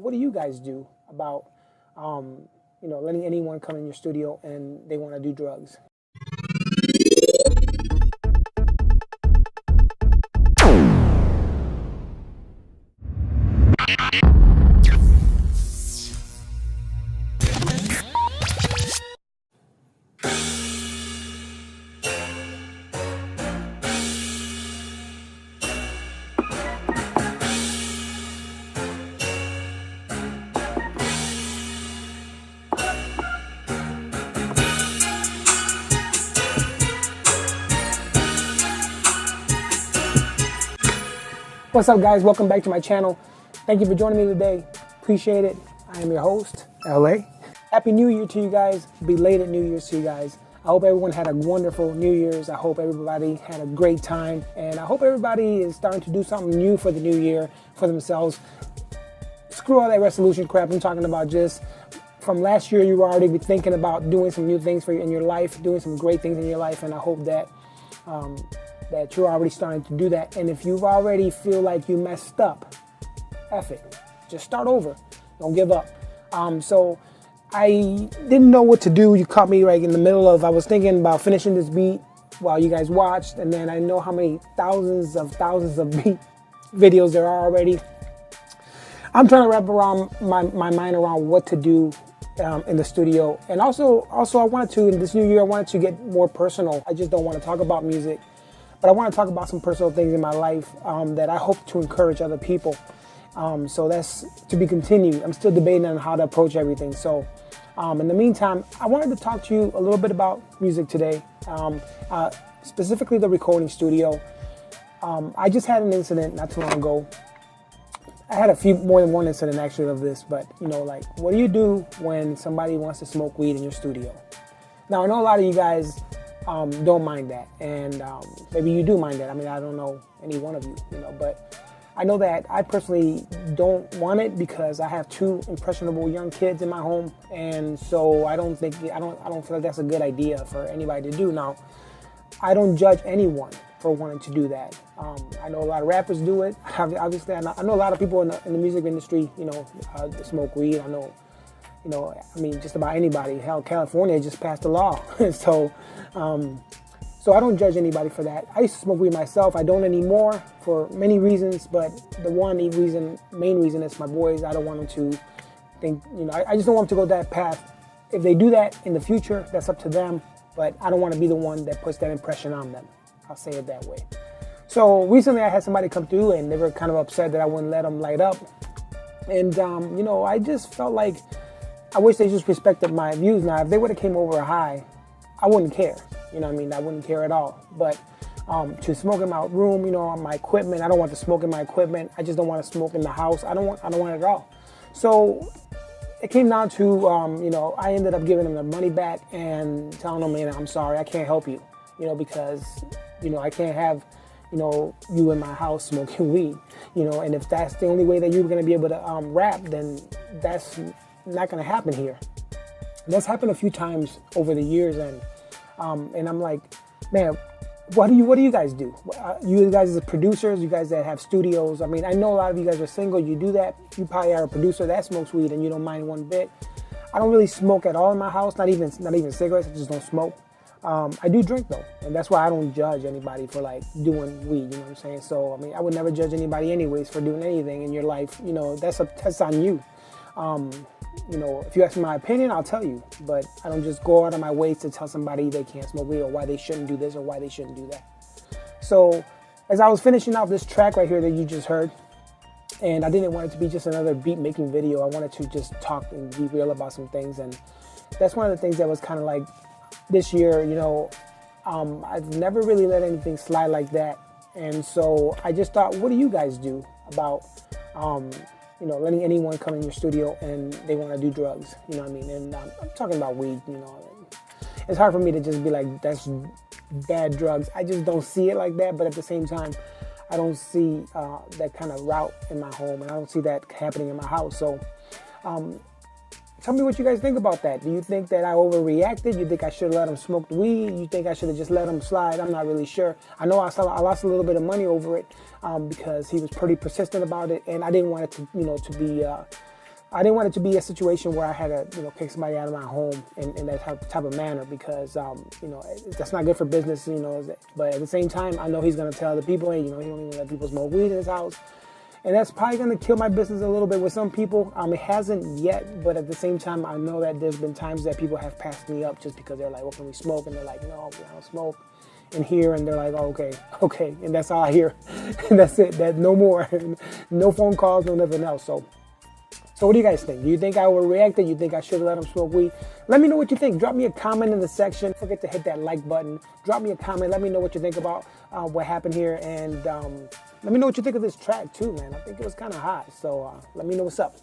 what do you guys do about, letting anyone come in your studio and they want to do drugs? What's up, guys? Welcome back to my channel. Thank you for joining me today. Appreciate it. I am your host, LA. Happy New Year to you guys. Belated New Year's to you guys. I hope everyone had a wonderful New Year's. I hope everybody had a great time. And I hope everybody is starting to do something new for the new year for themselves. Screw all that resolution crap. I'm talking about just from last year, you were already thinking about doing some new things for you in your life, doing some great things in your life. And I hope that that you're already starting to do that. And if you've already feel like you messed up, F it. Just start over. Don't give up. So I didn't know what to do. You caught me right in the middle of, I was thinking about finishing this beat while you guys watched. And then I know how many thousands of beat videos there are already. I'm trying to wrap around my mind around what to do in the studio. And also I wanted to, in this new year, I wanted to get more personal. I just don't want to talk about music. But I want to talk about some personal things in my life that I hope to encourage other people. So that's to be continued. I'm still debating on how to approach everything. So in the meantime, I wanted to talk to you a little bit about music today, specifically the recording studio. I just had an incident not too long ago. I had more than one incident actually of this, but like, what do you do when somebody wants to smoke weed in your studio? Now, I know a lot of you guys don't mind that, and maybe you do mind that. I mean, I don't know any one of you, but I know that I personally don't want it because I have two impressionable young kids in my home, and so I don't feel like that's a good idea for anybody to do. Now, I don't judge anyone for wanting to do that. I know a lot of rappers do it. Obviously, I know a lot of people in the music industry, smoke weed. I know. Just about anybody. Hell, California just passed a law. So I don't judge anybody for that. I used to smoke weed myself. I don't anymore for many reasons, but the main reason is my boys. I don't want them to think, I just don't want them to go that path. If they do that in the future, that's up to them, but I don't want to be the one that puts that impression on them. I'll say it that way. So recently I had somebody come through and they were kind of upset that I wouldn't let them light up. And, I just felt like I wish they just respected my views. Now, if they would have came over high, I wouldn't care. I wouldn't care at all. But to smoke in my room, my equipment, I don't want to smoke in my equipment. I just don't want to smoke in the house. I don't want it at all. So it came down to, I ended up giving them their money back and telling them, I'm sorry, I can't help you, because, I can't have, you in my house smoking weed, and if that's the only way that you're going to be able to rap, then that's not going to happen here. That's happened a few times over the years, and I'm like, man, what do you guys do? You guys as producers, you guys that have studios. I mean, I know a lot of you guys are single. You do that. You probably are a producer that smokes weed and you don't mind one bit. I don't really smoke at all in my house. Not even cigarettes. I just don't smoke. I do drink though, and that's why I don't judge anybody for like doing weed. You know what I'm saying? So I would never judge anybody anyways for doing anything in your life. That's on you. If you ask me my opinion, I'll tell you, but I don't just go out of my way to tell somebody they can't smoke weed or why they shouldn't do this or why they shouldn't do that. So as I was finishing off this track right here that you just heard, and I didn't want it to be just another beat making video, I wanted to just talk and be real about some things. And that's one of the things that was kind of like this year, I've never really let anything slide like that. And so I just thought, what do you guys do about, letting anyone come in your studio and they want to do drugs, And I'm talking about weed, It's hard for me to just be like, that's bad drugs. I just don't see it like that. But at the same time, I don't see that kind of route in my home, and I don't see that happening in my house. So tell me what you guys think about that. Do you think that I overreacted? You think I should have let him smoke the weed? You think I should have just let him slide? I'm not really sure. I know I lost a little bit of money over it because he was pretty persistent about it, and I didn't want it to, to be I didn't want it to be a situation where I had to, kick somebody out of my home in that type of manner, because, that's not good for business, But at the same time, I know he's going to tell the people, hey, he don't even let people smoke weed in his house. And that's probably going to kill my business a little bit with some people. It hasn't yet, but at the same time, I know that there's been times that people have passed me up just because they're like, well, can we smoke? And they're like, no, we don't smoke in here. And they're like, oh, okay. And that's all I hear. And that's it. That no more. No phone calls, no nothing else. So what do you guys think? Do you think I overreacted? You think I should have let him smoke weed? Let me know what you think. Drop me a comment in the section. Don't forget to hit that like button. Drop me a comment. Let me know what you think about what happened here. And let me know what you think of this track too, man. I think it was kind of hot. So let me know what's up.